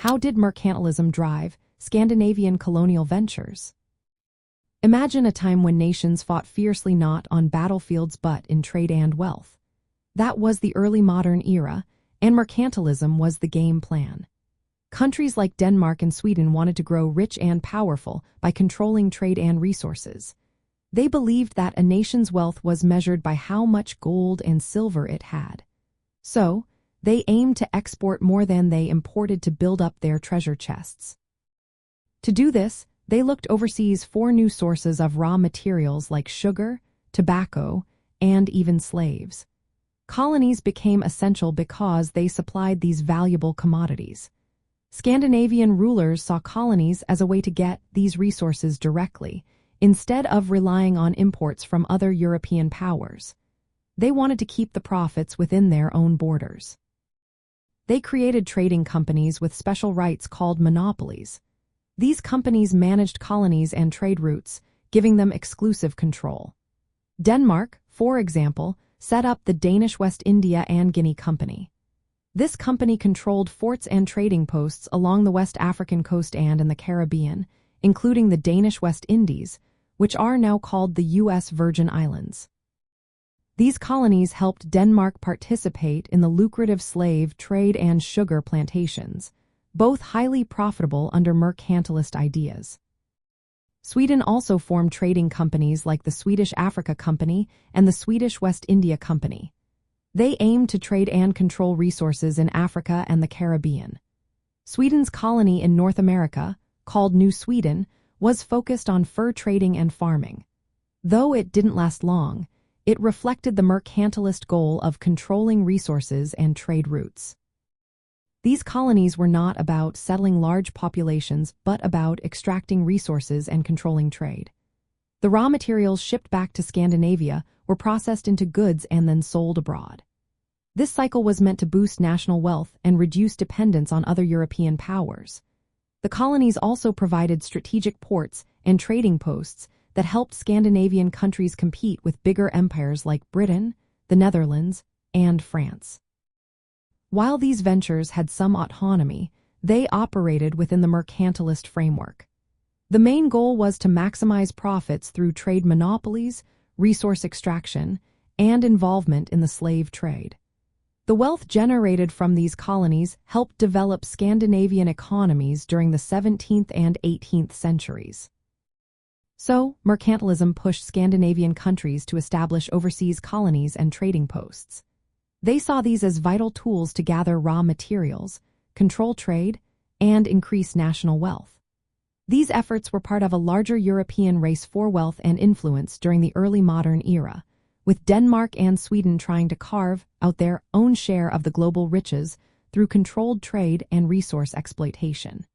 How did mercantilism drive Scandinavian colonial ventures? Imagine a time when nations fought fiercely not on battlefields but in trade and wealth. That was the early modern era, and mercantilism was the game plan. Countries like Denmark and Sweden wanted to grow rich and powerful by controlling trade and resources. They believed that a nation's wealth was measured by how much gold and silver it had. So, they aimed to export more than they imported to build up their treasure chests. To do this, they looked overseas for new sources of raw materials like sugar, tobacco, and even slaves. Colonies became essential because they supplied these valuable commodities. Scandinavian rulers saw colonies as a way to get these resources directly, instead of relying on imports from other European powers. They wanted to keep the profits within their own borders. They created trading companies with special rights called monopolies. These companies managed colonies and trade routes, giving them exclusive control. Denmark, for example, set up the Danish West India and Guinea Company. This company controlled forts and trading posts along the West African coast and in the Caribbean, including the Danish West Indies, which are now called the U.S. Virgin Islands. These colonies helped Denmark participate in the lucrative slave trade and sugar plantations, both highly profitable under mercantilist ideas. Sweden also formed trading companies like the Swedish Africa Company and the Swedish West India Company. They aimed to trade and control resources in Africa and the Caribbean. Sweden's colony in North America, called New Sweden, was focused on fur trading and farming. Though it didn't last long, it reflected the mercantilist goal of controlling resources and trade routes. These colonies were not about settling large populations, but about extracting resources and controlling trade. The raw materials shipped back to Scandinavia were processed into goods and then sold abroad. This cycle was meant to boost national wealth and reduce dependence on other European powers. The colonies also provided strategic ports and trading posts that helped Scandinavian countries compete with bigger empires like Britain, the Netherlands, and France. While these ventures had some autonomy, they operated within the mercantilist framework. The main goal was to maximize profits through trade monopolies, resource extraction, and involvement in the slave trade. The wealth generated from these colonies helped develop Scandinavian economies during the 17th and 18th centuries. So, mercantilism pushed Scandinavian countries to establish overseas colonies and trading posts. They saw these as vital tools to gather raw materials, control trade, and increase national wealth. These efforts were part of a larger European race for wealth and influence during the early modern era, with Denmark and Sweden trying to carve out their own share of the global riches through controlled trade and resource exploitation.